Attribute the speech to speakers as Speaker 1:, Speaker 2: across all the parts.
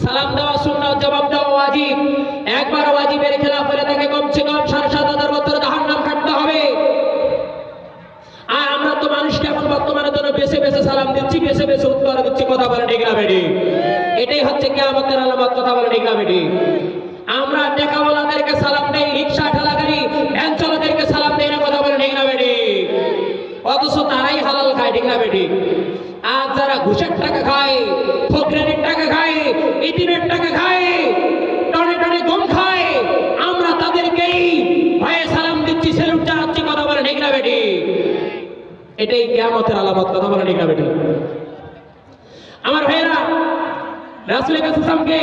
Speaker 1: সালাম দেওয়া সুন্নাত, জবাব দেওয়া ওয়াজিব। একবার ওয়াজিবের খেলাফ হলে তাকে কমসে কম ৭,৭০০ বছর জাহান্নাম কাটতে হবে। আর আমরা তো মানুষকে এখন বর্তমানে জন্য বেছে বেছে সালাম দিচ্ছি, বেছে বেছে উত্তর দিচ্ছি। কথা বলে ঠিক না বেটি? এটাই হচ্ছে কিয়ামতের আলামত। কথা বলে ঠিক না বেটি? আমরা টেকাওয়ালাদেরকে সালাম দেই, রিক্সা ঠেলাগাড়ি ভ্যান চালকদেরকে সালাম দেই না। কথা বলে ঠিক না বেটি? অথচ তারাই হালাল খায়। ঠিক না বেটি? আর যারা ঘুষের টাকা খায়, ফকরের টাকা খায়, ইতিমের টাকা খায়, টনে টনে গম খায়, আমরা তাদেরকেই ভয়ে সালাম দিচ্ছি, সেলুট জানাচ্ছি। কথা বলে ঠিক না বেটি? এটাই কিয়ামতের আলামত। কথা বলে ঠিক না বেটি? আমার ভাইয়েরা, রাসূলের কাছে সামকে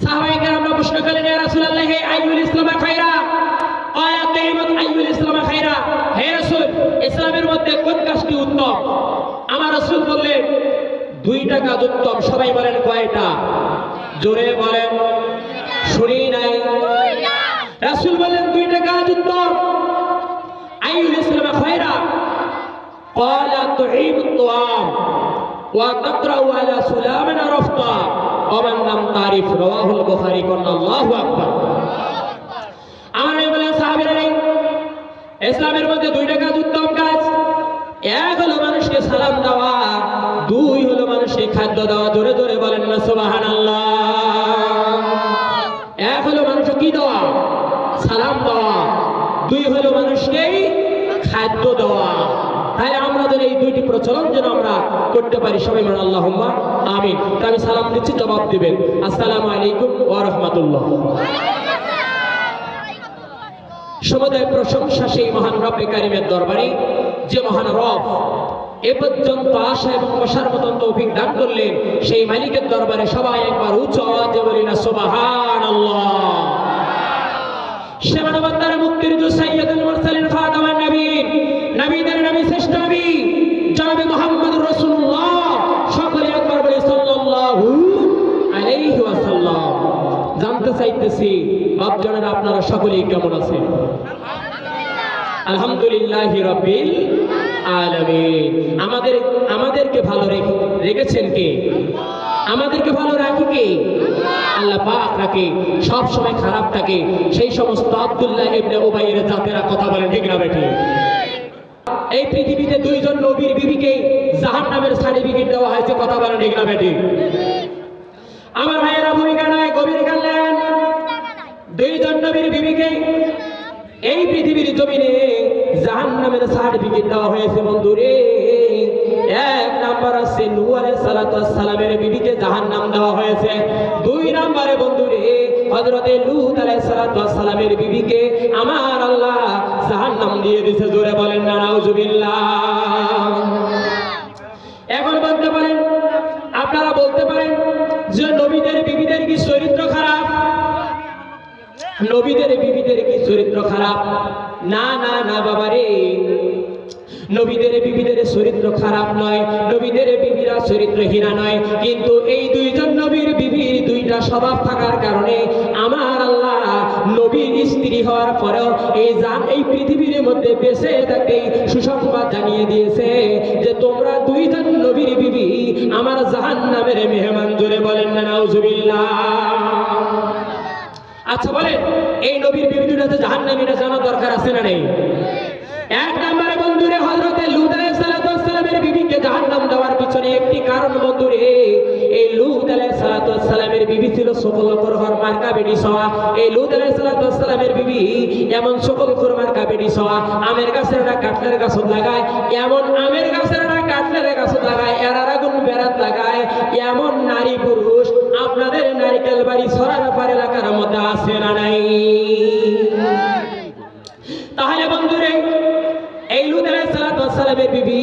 Speaker 1: সাহাবায়ে কেরামরা প্রশ্ন করলেন, ইয়া রাসূলুল্লাহ আইয়ুল ইসলাম খায়রা? ক্বালা কালিমাত আইয়ুল ইসলাম খায়রা। হে রাসূল, ইসলামের মধ্যে কোন কাজটি উত্তম? আমার রাসূল বললেন, 2টা কাজ উত্তম। সবাই বলেন কয়টা? জোরে বলেন, শুনি নাই। রাসূল বললেন 2টা কাজ উত্তম। আইয়ুল ইসলাম খায়রা? ক্বালা তুঈমুত তুআম ওয়া তাকরাউ আলা সুলামান আরাফতা ওয়া মান লাম তারিফ। রাওয়াহুল বুখারী। আল্লাহু আকবার। আমার বলেন সাহাবীরা, ইসলামের মধ্যে 2টা কাজ উত্তম কাজ। এক হলো মানুষকে সালাম দেওয়া, 2 হলো মানুষকে খাদ্য দেওয়া। জোরে জোরে বলেন না সুবহানাল্লাহ। এক হলো মানুষকে কি দেওয়া? সালাম দেওয়া। 2 হলো মানুষকে খাদ্য দেওয়া। তাই আমরা যেন এই 2টি প্রচলন যেন আমরা করতে পারি। সবাই বলেন আল্লাহুম্মা আমিন। তো আমি সালাম দিচ্ছি, জবাব দিবেন। আসসালামু আলাইকুম ওয়া রাহমাতুল্লাহ। সমুদয় প্রশংসা সেই মহান রব্বে কারিমের দরবারে, যে মহান রব এ পর্যন্ত আসা এবং বসার মতন তৌফিক দান করলেন। সেই মালিকের দরবারে সবাই একবার উচ্চ আওয়াজে বলি না সুবহানাল্লাহ। সে মানবতার মুক্তির দূত সাইয়্যিদুল মুরসালিন খাতামান নবীন, নবীদের নবী শ্রেষ্ঠ নবী জনাবে মুহাম্মদুর রাসূলুল্লাহ। সকলে একবার বলি সাল্লাল্লাহু আলাইহি ওয়াসাল্লাম। জানতে চাইতেছি বাপজনেরা, আপনারা সকলেই কেমন আছেন? আলহামদুলিল্লাহি রাব্বিল আলামিন। আমাদেরকে ভালো রেখেছেন কে? আমাদেরকে ভালো রাখে কে? আল্লাহ পাক রাখে। সব সময় খারাপ থাকে সেই সমস্ত আব্দুল্লাহ ইবনে উবাইয়ের জাতেরা। কথা বলেন ঠিক না বেটি? এই পৃথিবীতে 2 জন নবীর বিবিকে জাহান্নামের সার্টিফিকেট দেওয়া হয়েছে। কথা বলেন ঠিক না বেটি? আমার ভাইয়েরা, ভূমিকা নয়, গভীর জ্ঞান। 2 জন নবীর বিবিকে এই পৃথিবীর জমিনে জাহান্নামের সার্টিফিকেট দেওয়া হয়েছে। বন্ধুরে, 1 নাম্বার আছে নূহ আলাইহিস সালাতু ওয়াস সালামের বিবিকে জাহান্নাম দেওয়া হয়েছে। 2 নম্বরে বন্ধুরে হযরতে লূত আলাইহিস সালাতু ওয়াস সালামের বিবিকে আমার আল্লাহ জাহান্নাম দিয়ে দিয়েছে। জোরে বলেন না নাউজুবিল্লাহ। এখন বলতে পারেন, আপনারা বলতে পারেন যে নবীদের বিবিদের কি চরিত্র খারাপ? নবীদের বিবিদের কি চরিত্র খারাপ? না না না বাবারে, নবীদের বিবিদের চরিত্র খারাপ নয়, নবীদের বিবিরা চরিত্রহীনা নয়। কিন্তু এই 2 জন নবীর বিবির 2টা স্বভাব থাকার কারণে আমার আল্লাহ নবীর স্ত্রী হওয়ার পরেও এই পৃথিবীর মধ্যে বেঁচে থাকতে সুসংবাদ জানিয়ে দিয়েছে যে তোমরা 2 জন নবীর বিবি আমার জাহান্নামের মেহমান। জোরে বলেন না নাউজুবিল্লাহ। আচ্ছা বলেন, এই নবীর বিবি 2টা জাহান্নামীরা জানা দরকার আছে না নেই? 1 নম্বরে বন্ধুরে হযরতে লূত আলাইহিস সালাতু ওয়াস সালামের বিবিকে জাহান্নাম দেওয়ার পিছনে একটি কারণ বন্ধুরে, এই লূত আলাইহিস সালাতু ওয়াস সালামের বিবি ছিল সকলকর মার্কা বেডি সওয়া। এই লূত আলাইহিস সালাতু ওয়াস সালামের বিবি এমন সকলকর মার্কা বেডি সওয়া। আমের গাছের একটা কাটলের গাছ লাগায়, এমন আমের গাছের একটা কাটলের গাছ লাগায়, এরার আগুন বেরাত লাগায়। এমন নারী পুরুষ আপনাদের নারকেল বাড়ি সরারপাড় এলাকার মধ্যে আছে না নাই? তাহলে বন্ধুরে, এই লূত আলাইহিস সালাতু ওয়াস সালামের বিবি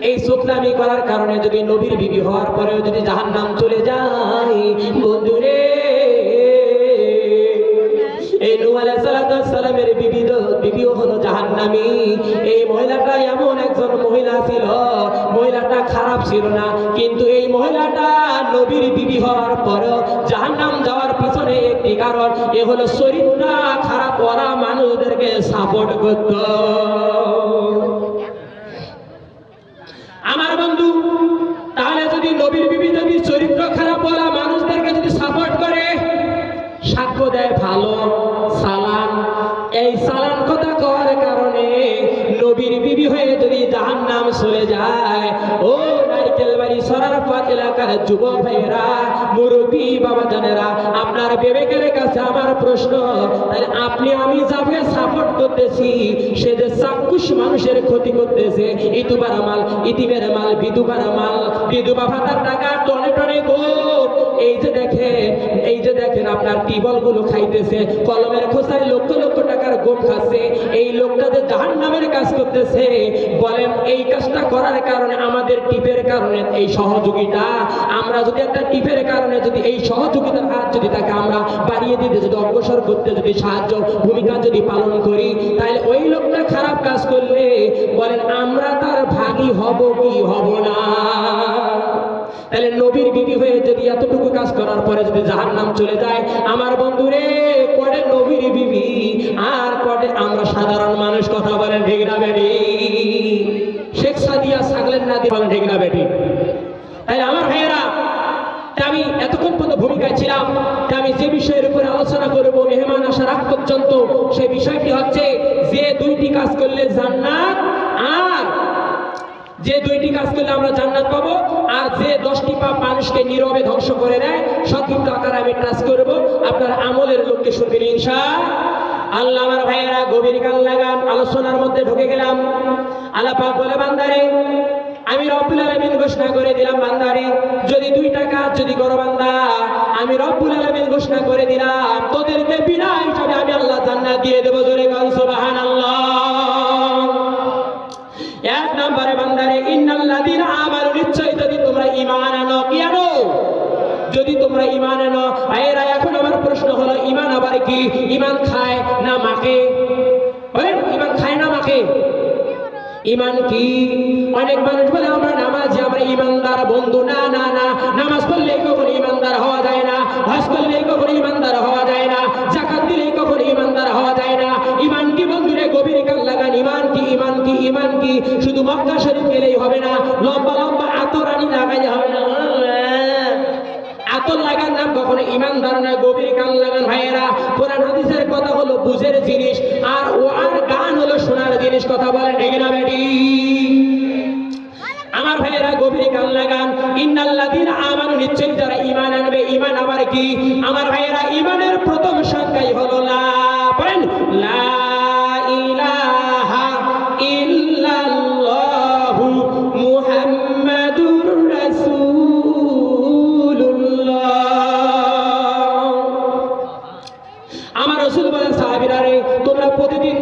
Speaker 1: এই সুকলামি করার কারণে যদি নবীর বিবি হওয়ার পরেও যদি জাহান্নাম চলে যায়, বন্ধুরে এই নূহ আলাইহিস সালাতু ওয়াস সালামের বিবিও হলো জাহান্নামী। এই মহিলাটা এমন একজন মহিলা ছিল, মহিলাটা খারাপ ছিল না, কিন্তু এই মহিলাটা নবীর বিবি হওয়ার পরেও জাহান্নাম যাওয়ার পিছনে একটি কারণ, এ হলো চরিত্র খারাপ, ওরা মানুষদেরকে সাপোর্ট করত। আমার বন্ধু, তাহলে যদি নবীর বিবি যদি চরিত্র খারাপ ওরা মানুষ এলাকার যুবক ভাইয়েরা, মুরব্বী বাবা জানেরা, আপনার বিবেকের কাছে আমার প্রশ্ন, তাহলে আপনি আমি যাকে সাপোর্ট করতেছি সে যে চাক্ষুষ মানুষের ক্ষতি করতেছে, ইতুবার মাল, ইতিমের মাল, বিধবার মাল, বিধবা ভাতার টাকা টনে টনে গোপ, এই যে দেখেন আপনার টিবল গুলো খাইতেছে, কলমের খোসায় লক্ষ লক্ষ টাকার গোপ খাচ্ছে, এই লোকটা যে জাহান্নামের কাজ করতেছে, বলেন এই কাজটা করার কারণে আমাদের টিপের কারণে এই সহযোগিতা, আমরা যদি একটা টিপের কারণে যদি এই সহযোগিতার হাত যদি তাকে আমরা বাড়িয়ে দিতে, যদি অগ্রসর করতে যদি সাহায্য ভূমিকা যদি পালন করি, তাহলে ওই লোকটা খারাপ কাজ করলে বলেন আমরা তার ভাগী হব কি হব না? তাহলে নবীর বিবি হয়ে যদি এতটুকু কাজ করার পরে যদি জাহান্নাম চলে যায়, আমার বন্ধুরে কটে নবীর বিবি আর কটে আমরা সাধারণ মানুষ, কথা বলেন ঠিক না বেটি? শেখ সাদিয়া ছাগলের নাদি, বলেন ঠিক না বেটি? তাহলে আমার ভাইয়েরা, আমি এতক্ষণ পর্যন্ত ভূমিকায় ছিলাম, আমি যে বিষয়ের উপরে আলোচনা করব মেহমান আসার আগ পর্যন্ত, সেই বিষয়টি হচ্ছে যে দুইটি কাজ করলে জান্নাত, আর যে দুইটি কাজ করলে আমরা জান্নাত পাবো, আর যে 10টি পাপ মানুষকে নীরবে ধ্বংস করে দেয়, সংক্ষিপ্ত আকারে আমি টাচ করব, আপনার আমলের লোককে শুনবেন ইনশাআল্লাহ। আমার ভাইয়েরা, গভীর কান লাগান, আলোচনার মধ্যে ঢুকে গেলাম। আল্লাহ পাক বলে, বান্দারে আমি রব্বুল আলামিন ঘোষণা করে দিলাম, বান্দারে যদি 2 টাকা যদি করো বান্দা, আমি রব্বুল আলামিন ঘোষণা করে দিলাম তোদেরকে বিনা হিসাবে আমি আল্লাহ জান্নাত দিয়ে দেব। জোরে বল সুবহানাল্লাহ। এক নম্বরে বান্দারে, ইন্নাল্লাযীনা আমানু, নিশ্চয় যদি তোমরা ঈমান আনো, কি আনো? যদি তোমরা ঈমান আনো। ভাইয়েরা, এখন আমার প্রশ্ন হলো, ঈমান আবার কি? ঈমান খায় না মাকে? বলেন, ঈমান খায় না মাকে? ঈমান কি? অনেক মানুষ বলে আমরা নামাজি, আমরা ঈমানদার। বন্ধু, না না না, নামাজ পড়লেই কখনো ঈমানদার হওয়া যায় না, হজ করলেই কখনো ঈমানদার হওয়া যায় না, যাকাত দিলেই কখনো ঈমানদার হওয়া যায় না। ঈমান কি বন্ধুরে? গভীর কান লাগান। ঈমান কি? ঈমান কি? ঈমান কি? শুধু মক্কা শরীফ গেলেই হবে না, লম্বা লম্বা আতরানি লাগাইলে হবে না, আতর লাগার নাম কখনো ঈমানদার না। গভীর কান লাগান ভাইয়েরা, কোরআন হাদিসের কথা হলো বুঝের জিনিস, আর ও আর গান হলো শোনার জিনিস, কথা বলেন ঠিক না বেটি? আমার ভাইয়েরা, গভীর কান লাগান। ইন্নাল্লাযীনা আমানু, নিশ্চয়ই যারা ঈমান আনবে। ঈমান আবার কি? আমার ভাইয়েরা, ঈমানের প্রথম সংজ্ঞাই হলো লা, বলেন লা ইলাহা ইল্লাল্লাহু মুহাম্মাদুর রাসূলুল্লাহ। আমার রাসূল বলেন, সাহাবীরা রে, তোমরা প্রতিদিন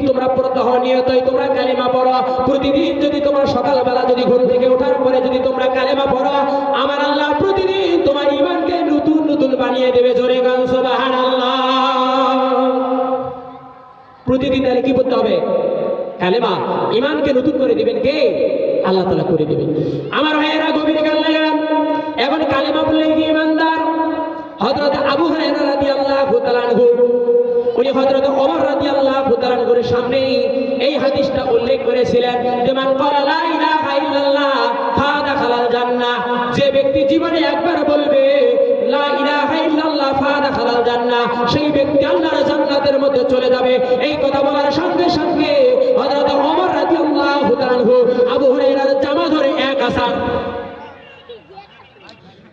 Speaker 1: তোমরা প্রত্যহ নিয়তই তোমরা কালেমা পড়ো। প্রতিদিন যদি তোমরা সকালবেলা যদি ঘুম থেকে ওঠার পরে যদি তোমরা কালেমা পড়ো, আমার আল্লাহ প্রতিদিন তোমার ঈমানকে নতুন নতুন বানিয়ে দেবে। জোরে গান সুবহানাল্লাহ। প্রতিদিন তাহলে কি করতে হবে? কালেমা। ঈমানকে নতুন করে দিবেন কে? আল্লাহ তাআলা করে দিবেন। আমার ভাইয়েরা, গভীর কান লাগান। এখন কালেমা বললে কি ঈমানদার? হযরত আবু হুরায়রা রাদিয়াল্লাহু তাআলা আনহু, উনি হযরত ওমর রাদিয়াল্লাহু তাআলা আনহুর সামনে এই হাদিসটা উল্লেখ করেছিলেন যে মান ক্বালা লা ইলাহা ইল্লাল্লাহ ফাদাখালাল জান্নাহ, যে ব্যক্তি জীবনে একবার বলবে লা ইলাহা ইল্লাল্লাহ ফাদাখালাল জান্নাহ, সেই ব্যক্তি আল্লাহর জান্নাতের মধ্যে চলে যাবে। এই কথা বলার সঙ্গে সঙ্গে হযরত ওমর রাদিয়াল্লাহু তাআলা আনহু আবু হুরায়রার জামা ধরে এক আসার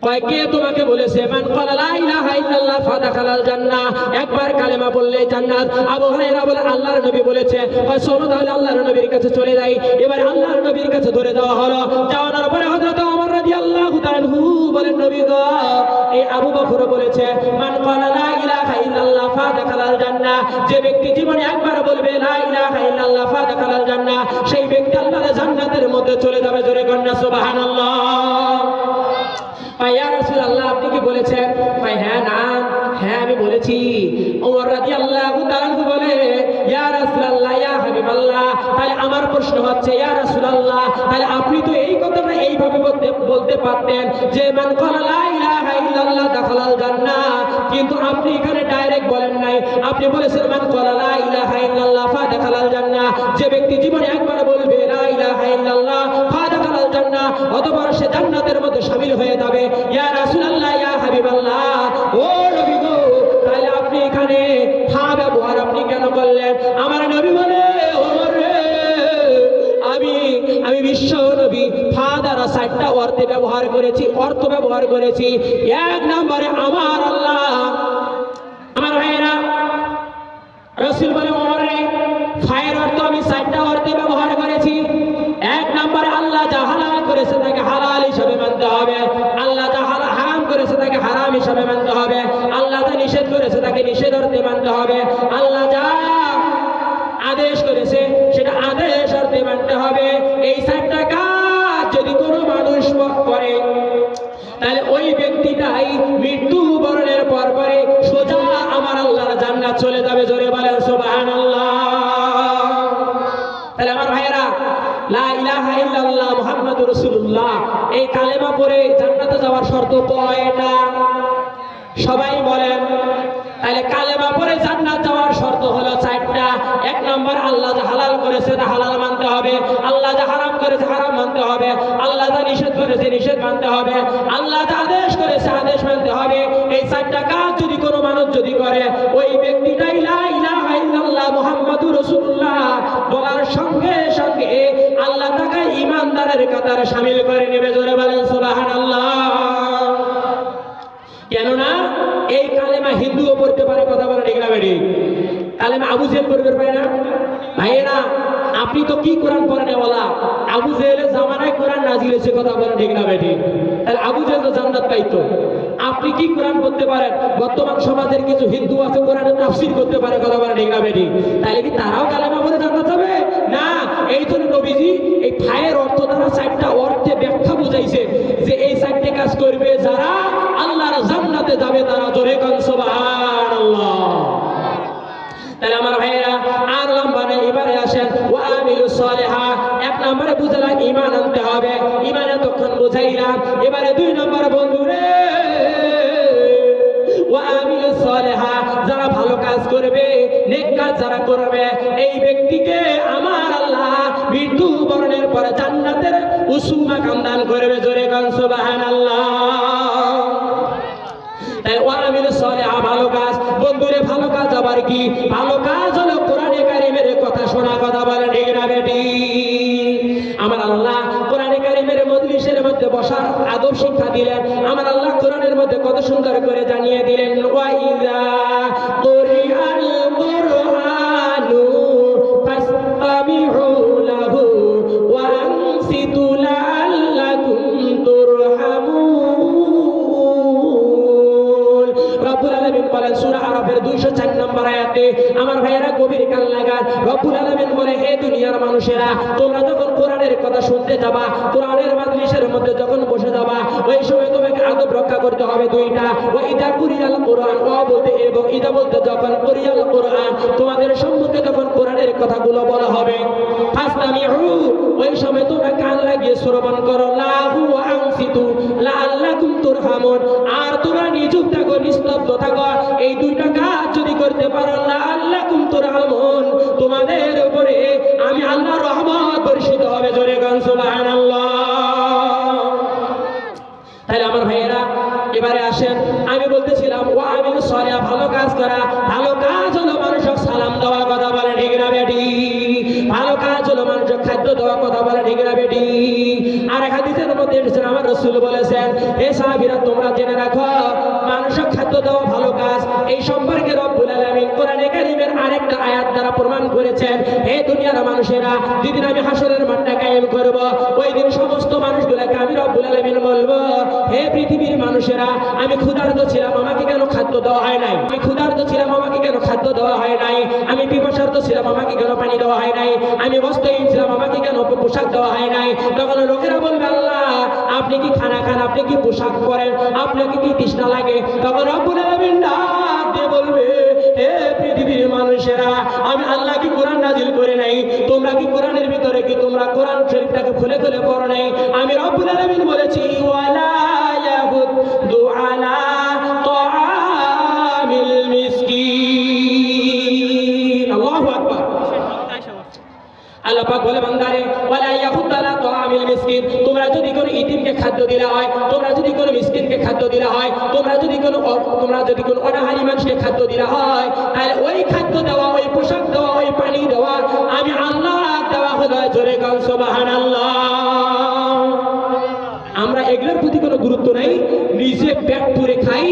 Speaker 1: কয়, কে তোমাকে বলেছে মান ক্বালা লা ইলাহা ইল্লাল্লাহ ফাদাখালাল জান্নাহ, একবার কালেমা বললে জান্নাত? আবু হুরায়রা বলে, আল্লাহর নবী বলেছে। কয়, চলো তাহলে আল্লাহর নবীর কাছে চলে যাই। এবার আল্লাহর নবীর কাছে ধরে যাওয়া হলো। যাওয়ার পরে হযরত ওমর রাদিয়াল্লাহু তাআলা আনহু বলেন, নবী গো, এই আবু বকর বলেছে মান ক্বালা লা ইলাহা ইল্লাল্লাহ ফাদাখালাল জান্নাহ, যে ব্যক্তি জীবনে একবার বলবে লা ইলাহা ইল্লাল্লাহ ফাদাখালাল জান্নাহ, সেই ব্যক্তি আল্লাহর জান্নাতের মধ্যে চলে যাবে। জোরে কন্যা সুবহানাল্লাহ। ইয়া রাসূলুল্লাহ, আপনি কি বলেছেন? হ্যাঁ, না, হ্যাঁ আমি বলেছি। ওমর রাদিয়াল্লাহু তাআলা বলে, ইয়া রাসূলুল্লাহ, ইয়া হাবিবাল্লাহ, তাহলে আমার প্রশ্ন হচ্ছে, ইয়া রাসূলুল্লাহ, তাহলে আপনি তো এই কথাটা এইভাবে বলতে পারতেন যে মান ক্বালা লা ইলাহা ইল্লাল্লাহ দাখালাল জান্নাহ, কিন্তু আপনি এখানে ডাইরেক্ট বলেন নাই, আপনি বলেছেন মান ক্বালা লা ইলাহা ইল্লাল্লাহ ফাদাখালাল জান্নাহ, যে ব্যক্তি জীবনে একবার বলবে লা ইলাহা ইল্লাল্লাহ ফাদাখালাল জান্নাহ, অতঃপর সে জান্নাতের মধ্যে শামিল হয়ে যাবে। ইয়া রাসূলুল্লাহ, ইয়া হাবিবাল্লাহ, ও নবী গো, তাহলে আপনি এখানে ফা ব্যবহার আপনি কেন করলেন? আমার নবী বলে, ওমর রে, আমি বিশ্ব নবী ফা দ্বারা 4টা অর্থে ব্যবহার ব্যবহার করেছি, অর্থ ব্যবহার করেছি। এক নম্বরে আমার আল্লাহ, আমার ভাইয়েরা, রাসূল বলে ওমরে ফায়ের অর্থ আমি 4টা অর্থে ব্যবহার করেছি। এক নম্বরে আল্লাহ যা হালাল করেছে তাকে হালাল হিসাবে মানতে হবে, আল্লাহ যা হারাম করেছে তাকে হারাম হিসাবে মানতে হবে, আল্লাহ যা নিষেধ করেছে তাকে নিষেধ অর্থে মানতে হবে, আল্লাহ যা আদেশ করেছে সেটা আদেশ অর্থে মানতে হবে। এই 4টা কাজ যদি কোনো মানুষ করে তাহলে ওই ব্যক্তিটাই মৃত্যুবরণের পর পরে সোজা আমার আল্লাহর জান্নাত চলে যাবে। জোরে বলেন সুবহানাল্লাহ। তাহলে আমার ভাইয়েরা, লা ইলাহা ইল্লাল্লাহ মুহাম্মাদুর রাসূলুল্লাহ এই কালেমা পড়ে জান্নাতে যাওয়ার শর্ত কয়টা? সবাই বলেন। তাহলে কালেমা পড়ে জান্নাত যাওয়ার শর্ত হলো 4টা। এক নম্বর, আল্লাহ যা হালাল করেছে তা হালাল মানতে হবে, আল্লাহ যা হারাম করেছে হারাম মানতে হবে, আল্লাহ যা নিষেধ করেছে নিষেধ মানতে হবে, আল্লাহ যা আদেশ করেছে আদেশ মানতে হবে। এই 4টা কাজ যদি কোনো মানুষ যদি করে, ওই ব্যক্তিটাই লা ইলাহা ইল্লাল্লাহ মুহাম্মাদুর রাসূলুল্লাহ বলার সঙ্গে সঙ্গে আল্লাহ তাকে ঈমানদারের কাতারে শামিল করে নেবে। জোরে বলেন সুবহানাল্লাহ। কেননা এই কালেমা হিন্দুও পড়তে পারে, কথা বলে ঠিক না বেটি? কালেমা আবু জেহেল পড়তে পারে না? ভাইয়েরা, আপনি তো কি কোরআন পড়েন ওলা? আবু জেহেলের জামানায় কোরআন নাজিল হয়েছে, কথা বলে ঠিক না বেটি? তাহলে আবু জেহেল তো জান্নাত পাইতো, আপনি কি কোরআন পড়তে পারেন? বর্তমান সমাজের কিছু হিন্দু আছে কোরআনের তাফসীর করতে পারে, কথা বলে ঠিক না বেটি? তাহলে কি তারাও কালেমা পড়ে জান্নাত যাবে? না। এই জন্য নবীজি এই ফায়ের অর্থ দ্বারা 4টা অর্থে ব্যাখ্যা বুঝাইছে যে এই 4টে কাজ করবে যারা আল্লাহর জান্নাতে যাবে তারা। জোরে কোন সুবহানাল্লাহ। তাহলে আমার ভাইয়েরা, আর নম্বরে এবারে আসেন ওয়া আমিলুস সালিহাত। এক নম্বরে বুঝলাম ঈমান আনতে হবে, ঈমান এতক্ষণ বুঝাইলাম। এবারে 2 নম্বর বন্ধুরে, ওয়া আমিলুস সালিহাত, যারা ভালো কাজ করবে, নেক কাজ যারা করবে, এই ব্যক্তিকে আমার আল্লাহ মৃত্যুবরণের পরে জান্নাতের উসুল মাকাম দান করবে। জোরে কোন সুবহানাল্লাহ। ওয়া আমিলুস সালিহাত, ভালো কাজ। বন্ধুরে, ভালো কাজ আবার কি? ভালো কাজ হলো কোরআনে কারীমের কথা শোনা, কথা বলে ঠিক না বেটি? আমার আল্লাহ কোরআনে কারীমের মজলিসের মধ্যে বসার আদব শিক্ষা দিলেন। আমার আল্লাহ কোরআনের মধ্যে কত সুন্দর করে জানিয়ে দিলেন, ওয়া ইযা কুরিআল কুরআনু ফাসতামিউ লাহু ওয়া আনসিতু লাআল্লাকুম তুরহামুন। রব্বুল আলামিন বলেন সূরা আরাফের 204 নম্বর আয়াতে, আমার ভাইয়েরা গভীর কান লাগান। রব্বুল আলামিন বলে, হে দুনিয়ার মানুষেরা, তোমরা যখন কোরআনের কথা শুনতে যাবা, কোরআনের মাজলিসের মধ্যে যখন বসে যাবা, ওই সময় তোমাকে আদব রক্ষা করতে হবে 2টা। ওয়া ইযা কুরিয়াল কুরআন, ওয়া বলতে এবং ইযা বলতে যখন কুরিয়াল কুরআন, তোমাদের সম্মুখে যখন কোরআনের কথাগুলো বলা হবে, ফাসতামিউ, ওই সময় তোমরা কান লাগিয়ে শ্রবণ করো, লাহু ওয়া আনসিতু লাআল্লাকুম তুরহামুন, আর তোমরা নিচুপ থাকো, নিস্তব্ধ থাকো। এই 2টা কাজ যদি করতে পারো, লাআল্লাকুম তুরহামুন, তোমাদের উপরে আমি আল্লাহর রহমত বর্ষিত হবে। জোরে কোন সুবহানাল্লাহ। তাহলে আমার ভাইয়েরা, এবারে আসেন, আমি বলতেছিলাম ওয়া আমিলুস সালিহাত, ভালো কাজ করা। ভালো কাজ হলো মানুষকে সালাম দেওয়া, কথা বলে ঠিক না বেটি? ভালো কাজ হলো মানুষকে খাদ্য দেওয়া, কথা বলে ঠিক না বেটি? আর এক হাদিসের মধ্যে এসেছেন, আমার রাসূল বলেছেন, হে সাহাবীরা, তোমরা জেনে রাখো, মানুষকে খাদ্য দেওয়া ভালো কাজ। এই সম্পর্কে রব্বুল আলামিন কোরআনে কারীমের আরেকটা আয়াত দ্বারা প্রমাণ করেছেন, হে দুনিয়ার মানুষেরা, যেদিন আমি হাসরের মাঠটা কায়েম করব, ওই দিন সমস্ত মানুষগুলোকে আমি রব্বুল আলামিন বলবো, হে পৃথিবীর মানুষেরা, আমি ক্ষুধার্ত ছিলাম, আমাকে কেন খাদ্য দেওয়া হয় নাই? আমি ক্ষুধার্ত ছিলাম, আমাকে কেন খাদ্য দেওয়া হয় নাই? আমি পিপাসার্ত ছিলাম, আমাকে কেন পানি দেওয়া হয় নাই? আমি বস্ত্রহীন ছিলাম, আমাকে কেন পোশাক দেওয়া হয় নাই? তখন লোকেরা বলবে, আল্লাহ, আপনি কি খানা খান, আপনি কি পোশাক পরেন, আপনাকে কি তৃষ্ণা লাগে? তখন রব্বুল আলামিন ডাক দিয়ে বলবে, হে পৃথিবীর মানুষেরা, আমি আল্লাহ কি কোরআন নাজিল করে নাই? তোমরা কি কোরআনের ভিতরে কি তোমরা কোরআন শরীফটাকে খুলে খুলে পড়ো নাই? আমি রব্বুল আলামিন বলেছি, ওয়ালা ইয়াবুদু আলা তাআমিল মিসকিন। আল্লাহু আকবার। আল্লাহ পাক বলে, বান্দারে, ওয়ালা ইয়াবুদু আলা তাআমিল মিসকিন, তোমরা যদি কোনো ইতিমকে খাদ্য দিলা হয়, তোমরা যদি কোনো মিসকিনকে খাদ্য দিলা হয়, তোমরা যদি কোনো অনাহারী মানুষকে খাদ্য দিলা হয়, তাহলে ওই খাদ্য দেওয়া, ওই পোশাক দেওয়া, ওই পানি দেওয়া আমি আল্লাহ দেওয়া হলো। জোরে কোন সুবহানাল্লাহ। আমরা এগুলোর প্রতি কোনো গুরুত্ব নেই, নিজে পেট পুরে খাই,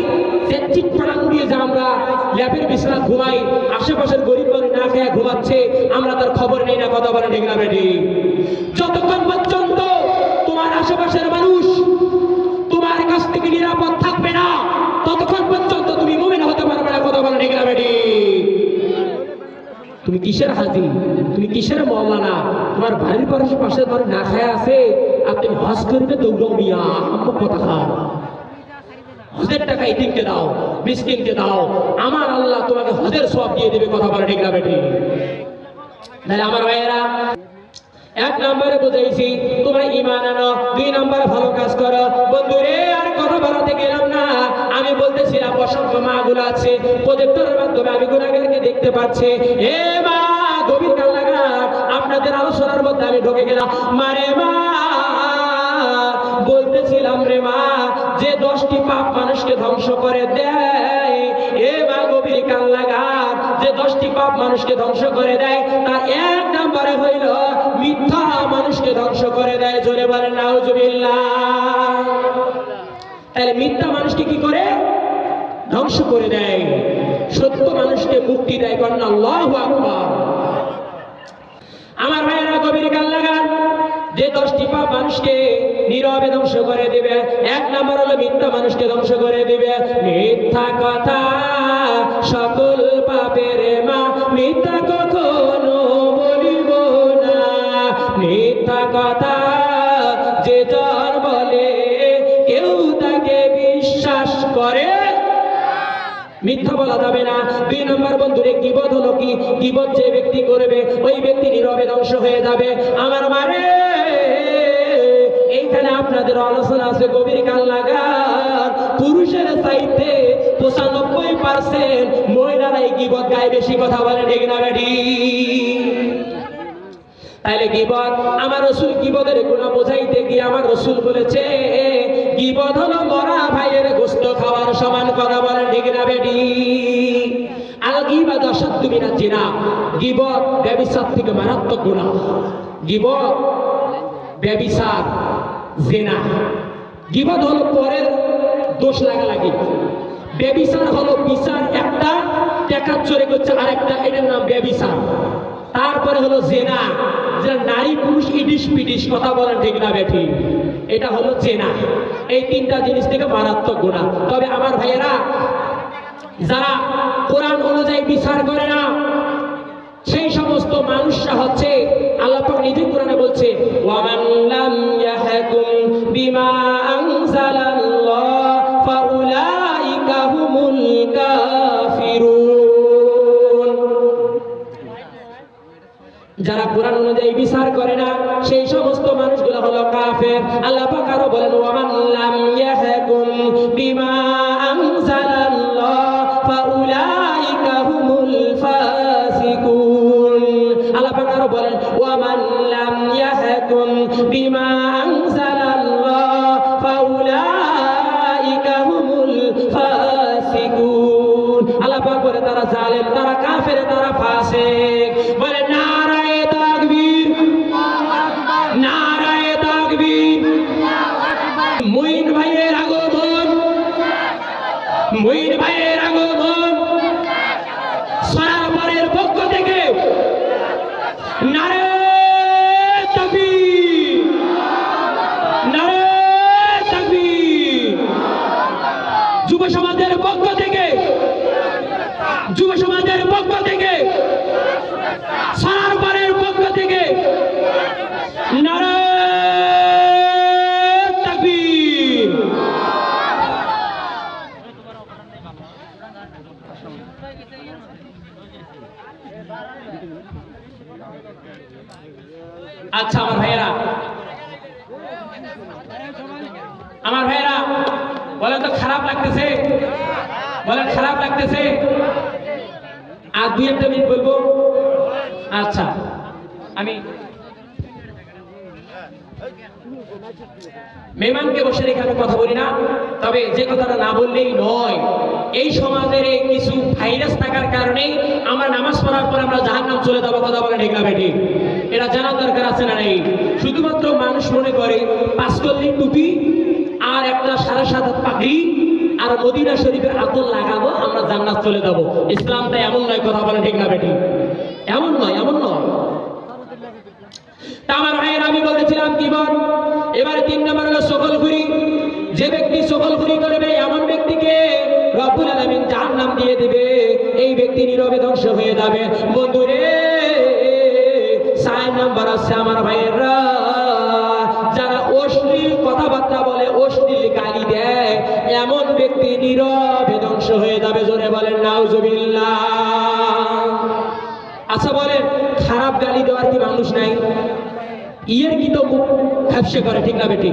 Speaker 1: চিট পাড়ান দিয়ে যে আমরা ল্যাবের বিছানা ঘুমাই, আশেপাশের গরিব মানুষ না খেয়ে ঘুমাচ্ছে, আমরা তার খবর নেই না। কথা বলেন ঠিক না বেটি? যতক্ষণ পর্যন্ত তোমার আশেপাশের মানুষ তোমার কাছ থেকে নিরাপদ থাকবে না, ততক্ষণ পর্যন্ত তুমি মুমিন হতে পারবে না। কথা বলেন ঠিক না বেটি? তুমি কিসের হাজি, তুমি কিসের মওলানা? তোমার বাড়ির পাশের বাড়ি না খায় আছে আর তুমি হজ করবে দৌড়াও মিয়া, আমার কথা খাও। হজের টাকা ইতিমকে দাও, মিসকিনকে দাও, আমার আল্লাহ তোমাকে হজের সওয়াব দিয়ে দেবে। কথা বলে ঠিক না বেটি? তাহলে আমার ভাইয়েরা, এক নম্বরে বুঝাইছি তোমরা ঈমান আনো, দুই নম্বরে ভালো কাজ করো। বন্ধুরে আর কথা বাড়াতে গেলাম না, আমি বলতেছিলাম অসংখ্য মাগুলো আছে প্রজেক্টরের মাধ্যমে আমি গুনাহগারকে দেখতে পাচ্ছি। এ মা, গভীর কাল লাগা আপনাদের আলোচনার মধ্যে আমি ঢুকে গেলাম। মারে মা, বলতেছিলাম রে মা, যে 10টি পাপ মানুষকে ধ্বংস করে দেয়, এ মা গভীর কাল লাগা, যে 10টি পাপ মানুষকে ধ্বংস করে দেয় তার এক নম্বরে হইল মিথ্যা মানুষকে ধ্বংস করে দেয়। জোরে বলেন নাউজুবিল্লাহ। তাহলে মিথ্যা মানুষকে কি করে ধ্বংস করে দেয়, সত্য মানুষকে মুক্তি দেয়। কন্যা আল্লাহু আকবার। আমার ভাইয়েরা গভীর কাল লাগান, যে 10টি পাপ মানুষকে নীরবে ধ্বংস করে দিবে, এক নম্বর হলো মিথ্যা মানুষকে ধ্বংস করে দিবে। মিথ্যা কথা সকল পাপের মা, মিথ্যা কখনো বলিব না। মিথ্যা কথা যে জন বলে কেউ তাকে বিশ্বাস করে, মিথ্যা বলা যাবে না। 2 নম্বর বন্ধুরে গীবত হলো কি? গীবত যে ব্যক্তি করবে ওই ব্যক্তি নীরবে ধ্বংস হয়ে যাবে। আমার মানে এইখানে আপনাদের আলোচনা আছে গভীর কাল লাগার, পুরুষের চাইতে 95% মহিলারাই গীবত গায়ে বেশি। কথা বলে ঠিক না বেটি? তাইলে গীবত, আমার রাসূল গীবতের গুনাহ বোঝাইতে গিয়ে আমার রাসূল বলেছে গীবত হলো মরা ভাইয়ের গোশত খাওয়ার সমান। কথা বলেন ঠিক না বেটি? আল গীবাত আশাদ্দু মিনাজ জিনা, গীবত ব্যভিচার থেকে মারাত্মক গুনাহ। গীবত, ব্যভিচার, জিনা। গীবত হলো পরের দোষ লাগালাগি, ব্যভিচার হলো বিচার একটা, টাকা চোরে করছে আরেকটা, এটার নাম ব্যভিচার। তারপরে হলো জেনা, যেটা নারী পুরুষ ইডিশ পিডিশ। কথা বলেন ঠিক না বেঠি? এটা হলো জেনা। এই 3টা জিনিস থেকে মারাত্মক গুনাহ। তবে আমার ভাইয়েরা, যারা কোরআন অনুযায়ী বিচার করে না সেই সমস্ত মানুষরা হচ্ছে, আল্লাহ পাক নিজে কোরআনে বলছে ওয়ামান লাম ইয়াহকুম বিমা আনজালাল্লাহ ফাউলাইকা হুমুল কাফিরুন। যারা কোরআন অনুযায়ী বিচার করে না সেই সমস্ত মানুষগুলো হলো কাফের। আল্লাহ পাক আরো বলেন ওয়ামান লাম ইয়াহকুম বিমা আনজালাল্লাহ ফাউলাইকা হুমুল ফাসিকুন। আল্লাহ পাক আরো বলেন ওয়ামান লাম ইয়াহকুম বিমা আনজালাল্লাহ ফাউলাইকা হুমুল ফাসিকুন। আল্লাহ পাক বলে তারা জালেম, তারা কাফের, তারা ফাসিক। বলে নারায়ে তাকবীর, নারায়ে তাকবীর। মুইন ভাইয়ের আগমন, মুইন ভাইয়ের আগমন। সরারপাড়ের পক্ষ থেকে নারায়ে তাকবীর, নারায়ে তাকবীর। যুব সমাজের পক্ষ থেকে, যুব সমাজের পক্ষ থেকে, সরারপাড়ের পক্ষ থেকে নারায়ে তাকবীর। আচ্ছা আমার ভাইয়েরা, আমার ভাইয়েরা বলেন তো খারাপ লাগতেছে? বলেন খারাপ লাগতেছে? আর 2-1 মিনিট বলবো। আচ্ছা, আমি মেহমানকে বসে রেখে আমি কথা বলি না, তবে যে কথাটা না বললেই নয়, এই সমাজের এই কিছু ভাইরাস থাকার কারণেই আমরা নামাজ পড়ার পর আমরা জাহান্নাম চলে যাবো। কথা বলে ঠিক না বেটি? এটা জানার দরকার আছে না নেই? শুধুমাত্র মানুষ মনে করে 5 কল্লি টুপি আর একটা 7.5 পাগড়ি আর মদিনা শরীফের আতর লাগাবো, আমরা জান্নাত চলে যাব। ইসলামটা এমন নয়, কথা বলেন ঠিক না বেটি? এমন নয়, এমন নয়। তা আমার ভাইয়ের আমি বলেছিলাম কি বল, এবারে 3 নম্বর হলো সকলখুরি। যে ব্যক্তি সকলখুরি করবে এমন ব্যক্তিকে রব্বুল আলামিন জাহান্নাম দিয়ে দিবে, এই ব্যক্তি নীরবে ধ্বংস হয়ে যাবে। বন্ধুরে 4 নম্বর আছে আমার ভাইয়েরা, যারা অশ্লীল কথাবার্তা বলে, অশ্লীল গালি দেয়, এমন ব্যক্তি নীরবে ধ্বংস হয়ে যাবে। জোরে বলেন নাউজুবিল্লাহ। আচ্ছা বলেন, খারাপ গালি দেওয়ার কি মানুষ নাই? ইয়ের কি তো মুখ ব্যবসা করে, ঠিক না বেটি?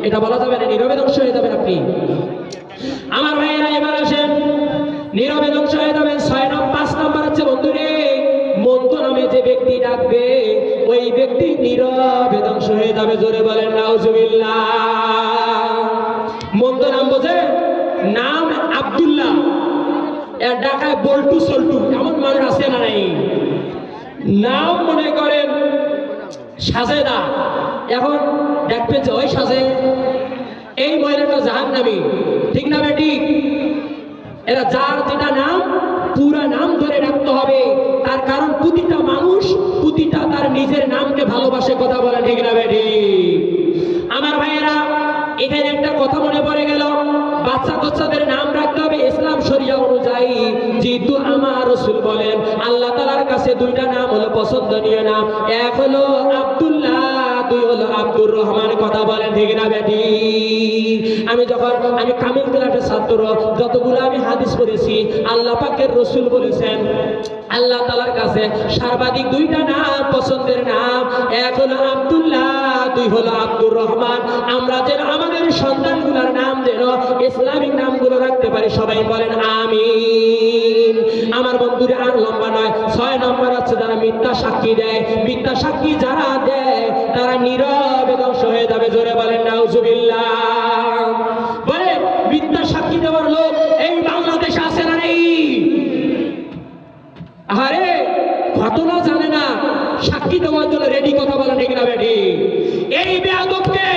Speaker 1: এটা বলা যাবে না, নীরবে ধ্বংস হয়ে যাবেন আপনি। আমার ভাইয়েরা এবার আসেন, নীরবে ধ্বংস হয়ে যাবেন। 5 নম্বর হচ্ছে বন্ধুরে, মন্দ নামে যে ব্যক্তি ডাকবে, ওই ব্যক্তি নীরবে ধ্বংস হয়ে যাবে। জোরে বলেন নাউজুবিল্লাহ। মন্দ নাম বোঝে? নাম আব্দুল্লাহ, এর ডাকায় বল্টু সল্টু, এমন মানুষ আছে না নাই? নাম মনে করেন সাজেদা, এখন দেখবেন যে ওই সাজে, এই মহিলাটা জাহান্নামী, ঠিক না বেটি? এরা যার যেটা নাম, পুরা নাম ধরে রাখতে হবে। তার কারণ প্রতিটা মানুষ প্রতিটা তার নিজের নামকে ভালোবাসে, কথা বলে ঠিক না বেটি? আমার ভাইয়েরা এখানে একটা কথা মনে পড়ে গেল, বাচ্চা কাচ্চাদের নাম রাখতে হবে ইসলাম শরিয়া অনুযায়ী। যেহেতু আমার রাসূল বলেন আল্লাহ তাআলার কাছে 2টা নাম হলো পছন্দনীয় নাম, এক হলো আব্দুল্লাহ, 2 হলো আব্দুর রহমান, কথা বলেন ঠিক না বেটি? আমি কামিল ক্লাসের ছাত্র, যতগুলো আমি হাদিস পড়েছি, আল্লাহ পাকের রাসূল বলেছেন আল্লাহ তাআলার কাছে সর্বাধিক 2টা নাম পছন্দের নাম, এক হলো আব্দুল্লাহ, 2 হলো আব্দুর রহমান। আমরা যেন আমাদের সন্তানগুলোর নাম যেন ইসলামিক নামগুলো রাখতে পারি, সবাই বলেন আমিন। আমার বন্ধুরে আর লম্বা নয়, 6 নম্বর হচ্ছে যারা মিথ্যা সাক্ষী দেয়। মিথ্যা সাক্ষী যারা দেয় তারা নীরবে ধ্বংস হয়ে যাবে। জোরে বলেন নাউজুবিল্লাহ। বলে মিথ্যা সাক্ষী দেওয়ার লোক এই বাংলাদেশে আছে না নেই? আরে ঘটনা জানে না, সাক্ষী দেওয়ার জন্য রেডি, কথা বলে ঠিক না বেটি? এই বেয়াদবকে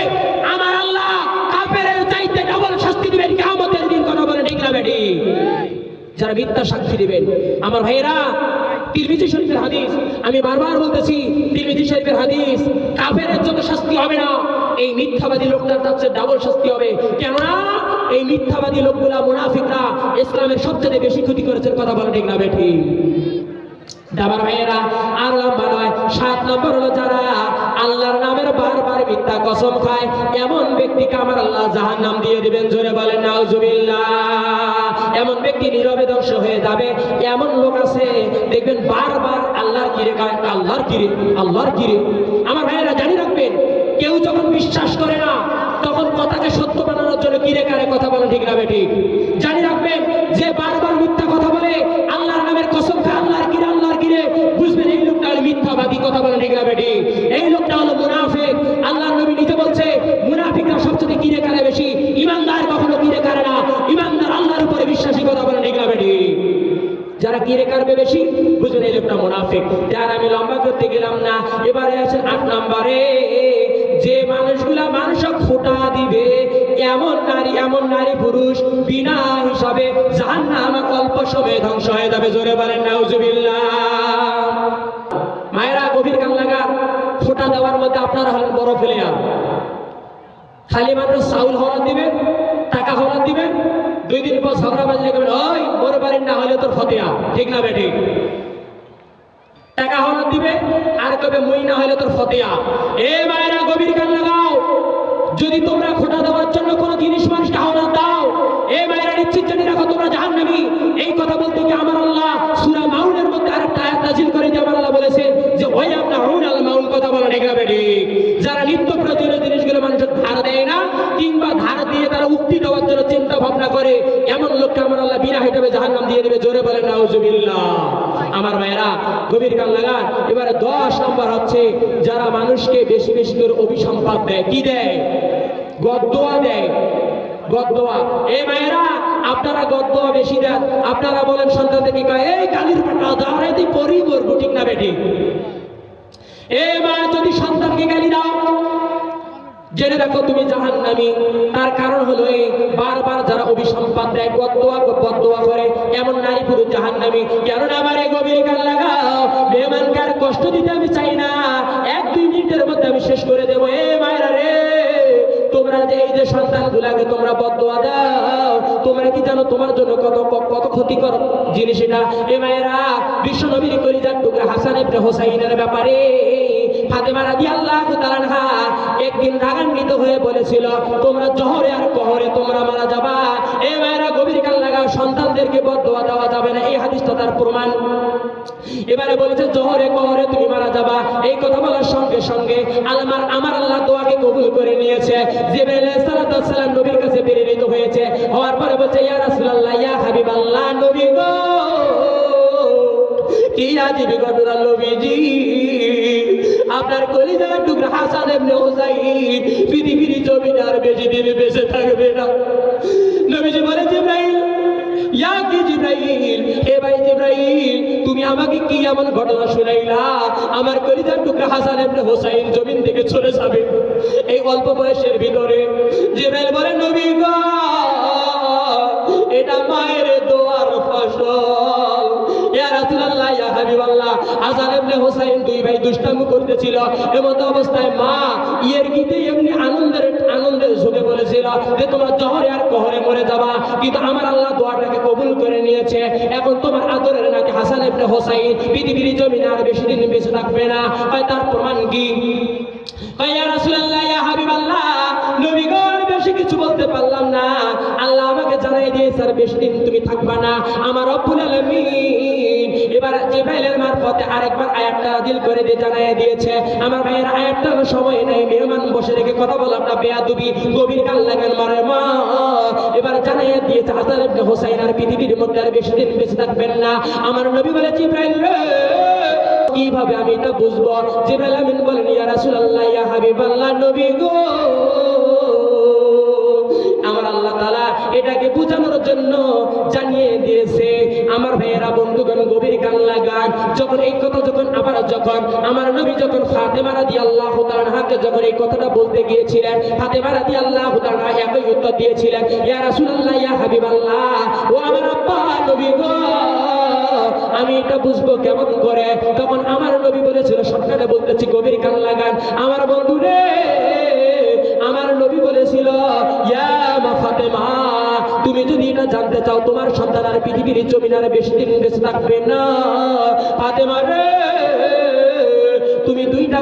Speaker 1: আমার আল্লাহ কাফেরের চাইতে ডাবল শাস্তি দিবেন কিয়ামতের দিন, কথা বলে ঠিক না বেটি? যারা মিথ্যা সাক্ষী দিবেন। আমার ভাইয়েরা তিরমিজি শরীফের হাদিস, আমি বারবার বলতেছি, তিরমিজি শরীফের হাদিস, কাফেরের জন্য শাস্তি হবে না, এই মিথ্যাবাদী লোকটার কাছে ডাবল শাস্তি হবে। কেননা এই মিথ্যাবাদী লোকগুলা মুনাফিকরা ইসলামের সবচেয়ে বেশি ক্ষতি করেছে, কথা বলে ঠিক না বেটি? আমার ভাইয়েরা আর লম্বা নয়, 7 নম্বর হলো যারা আল্লাহর নামের বারবার মিথ্যা কসম খায়, এমন ব্যক্তিকে আমার আল্লাহ জাহান্নাম দিয়ে দিবেন। জোরে বলেন নাউজুবিল্লাহ। এমন ব্যক্তি নীরবে ধ্বংস হয়ে যাবে। এমন লোক আছে দেখবেন বারবার আল্লাহর কিরে গায়, আল্লাহর কিরে, আল্লাহর কিরে। আমার ভাইয়েরা জানি রাখবেন, কেউ যখন বিশ্বাস করে না তখন কথাকে সত্য বানানোর জন্য কিরে কারে কথা বলে, ঠিক না বেটি? জানি রাখবেন, যে বারবার মিথ্যা কথা বলে, আল্লাহর নামের কসম খায়, আল্লাহর কিরে, আল্লাহর কিরে, বুঝবেন এই লোকটা হলো মিথ্যাবাদী, কথা বলে ঠিক না বেটি? এই লোকটা হলো মুনাফিক। আল্লাহর নবী নিজে বলছে মুনাফিকরা সবচেয়ে কিরে কারে বেশি, ইমানদার কখনো কিরে কারে না। ইমানদার আল্লাহর উপরে বিশ্বাসী, কথা বলে ঠিক না বেটি? যারা কিরে কারবে বেশি, বুঝবেন এই লোকটা মুনাফিক। যার আমি লম্বা করতে গেলাম না, এবারে আছেন 8 নম্বরে, যে মানুষগুলা মানুষক খোটা দিবে, এমন নারী পুরুষ বিনা হিসাবে জাহান্নাম অল্প সময়ে ধ্বংস হয়ে যাবে। জোরে বলেন নাউজুবিল্লাহ। মায়েরা গভীর কান লাগান, খোটা দেওয়ার মধ্যে আপনারা হলেন বড় প্লেয়ার। খালি মাত্র চাউল হওয়ার দিবেন, টাকা হওয়ার দিবেন, 2 দিন পর ঝগড়া বাজলে করবেন ওই মোর বাড়ির না হলে তোর ফতেয়া, ঠিক না বেটি? টাকা হওয়ার দিবে আর কবে মুই না হলে তোর ফতেয়া। এ মায়েরা গভীর কান লাগাও, যদি তোমরা খোটা দেওয়ার জন্য কোনো জিনিস মানুষকে হাওলাত দাও, এ মায়েরা নিশ্চিত জানি রাখো তোমরা জাহান্নামী। এই কথা বলতে গিয়ে আমার আল্লাহ সূরা মাউনের মধ্যে আরেকটা আয়াত নাযিল করে দিয়ে আমার আল্লাহ বলেছেন যে ওয়ায়ামনাউন আল মাউন, কথা বলা ঠিক না বেটি? যারা নিত্য প্রয়োজনীয় জিনিসগুলো মানুষের ধার দেয় না, কিংবা ধার দিয়ে তারা উক্তি দেওয়ার জন্য চিন্তা ভাবনা করে, এমন লোককে আমার আল্লাহ বিনা হিসাবে জাহান্নাম দিয়ে দেবে। জোরে বলেন নাউজুবিল্লাহ। আমার ভাইয়েরা গভীর কান লাগান। এবারে 10 নম্বর হচ্ছে যারা মানুষকে বেশি বেশি করে অভিসম্পাদ দেয়। কি দেয়? গদ্দোয়া দেয়, গদ্দোয়া। এই মায়েরা আপনারা গদ্দোয়া বেশি দেন, আপনারা বলেন সন্তানদেরকে কয় এই গালির পাটা দাঁড়াই তুই পরি মরবো, ঠিক না বেটি? এ মা যদি সন্তানকে গালি দাও, জেনে রাখো তুমি জাহান্নামী। তার কারণ হলো এই, বারবার যারা অভিসম্পাদ দেয়, বদদোয়া করে, এমন নারী পুরুষ জাহান্নামী। কেননা আমার এই গভীর কান লাগাও, মেহমানকে আর কষ্ট দিতে আমি চাই না, 1-2 মিনিটের মধ্যে আমি শেষ করে দেবো। এ মায়েরা রে, তোমরা যে এই যে সন্তানগুলাকে তোমরা বদদোয়া দাও, তোমরা কি জানো তোমার জন্য কত ক্ষতিকর জিনিস এটা? এ মায়েরা, বিশ্ব নবীর কলিজার টুকরা হাসান ইবনে হুসাইনের ব্যাপারে ফাতেমা রাদিয়াল্লাহু তাআলা আনহা একদিন রাগান্বিত হয়ে বলেছিল, তোমরা জহরে আর কহরে তোমরা মারা যাবা। এ মায়েরা, গভীর কান লাগাও, সন্তানদেরকে বদদোয়া দেওয়া যাবে না, এই হাদিসটা তার প্রমাণ। এবারে বলেছে জহরে কহরে তুমি মারা যাবা। এই কথা বলার সঙ্গে সঙ্গে আমার আল্লাহ দোয়াকে কবুল করে নিয়েছে। জিবরাইল আলাইহিস সালাম নবীর কাছে প্রেরিত হয়েছে, হওয়ার পরে বলছে, ইয়া রাসূলুল্লাহ, ইয়া হাবিবাল্লাহ, নবী গো, কি আজীব ঘটনা নবীজি, আপনার কলিজার টুকরা হাসান ইবনে হুসাইন পৃথিবীর জমিনে আর বেশি দিন বেঁচে থাকবে না। নবীজি বলে, জিবরাইল, ইয়া কি জিবরাইল, হে ভাই জিবরাইল, তুমি আমাকে কি এমন ঘটনা শুনাইলা, আমার কলিজার টুকরা হাসান ইবনে হুসাইন জমিন থেকে চলে যাবে এই অল্প বয়সের ভিতরে? জিবরাইল বলে, নবী গো, এটা মায়ের দোয়ার ফসল। ইয়া রাসূলুল্লাহ, ইয়া হাবিবাল্লাহ, হাসান ইবনে হুসাইন 2 ভাই দুষ্টামি করতেছিল, এমন অবস্থায় মা ইয়ের গীতে এমনি আনন্দের ঝুঁকে বলেছিল যে তোমরা জহরে আর কহরে মরে যাবা, কিন্তু আমার আল্লাহ দোয়াটাকে কবুল করে নিয়েছে। এখন তোমার আদরের নাকি হাসান ইবনে হুসাইন পৃথিবীর জমিনে আর বেশি দিন বেঁচে থাকবে না। তার প্রমাণ কি? ইয়া রাসূলুল্লাহ, ইয়া হাবিবাল্লাহ, নবী গো, বেশি কিছু বলতে পারলাম না, আল্লাহ আমাকে জানাই দিয়েছে আর বেশি দিন তুমি থাকবা না। আমার রব্বুল আলামিন এবার জিবরাইলের মারফতে আরেকবার আয়াতটা নাযিল করে দিয়ে জানাই দিয়েছে। আমার ভাইয়ের আয়াতটার সময় নাই, মেহমান বসে রেখে কথা বলাটা বেয়াদবি, গভীর কান লাগান মারে মা। এবার জানাই দিয়েছে হাসান ইবনে হুসাইন আর পৃথিবীর মধ্যে আর বেশি দিন বেঁচে থাকবেন না। আমার নবী বলে, জিবরাইল রে, কিভাবে আমি এটা বুঝবো? জিবরাইল আমিন বলেন, ইয়া রাসূলুল্লাহ, ইয়া হাবিবাল্লাহ, নবী গো, আমার আল্লাহ তাআলা এটাকে বোঝানোর জন্য জানিয়ে দিয়েছে। আমার ভাইয়েরা, বন্ধুগণ, গভীর কান লাগান, যখন এই কথা যখন আমার নবী যখন ফাতেমা রাদিয়াল্লাহু তাআলা আনহাকে যখন এই কথাটা বলতে গিয়েছিলেন, ফাতেমা রাদিয়াল্লাহু তাআলা একই উত্তর দিয়েছিলেন, ইয়া রাসূলুল্লাহ, ইয়া হাবিবাল্লাহ, ও আমার আব্বা নবী গো, আমি এটা বুঝবো কেমন করে? তখন আমার নবী বলেছিল, সরকারে বলতেছি, গভীর কান লাগান আমার বন্ধু রে, আমার নবী বলেছিল, ইয়া মা ফাতেমা, তুমি যদি এটা জানতে চাও তোমার সন্তান আর পৃথিবীর জমিনে আর বেশি দিন বেঁচে থাকবে না, ফাতেমা রে, তুমি 2টা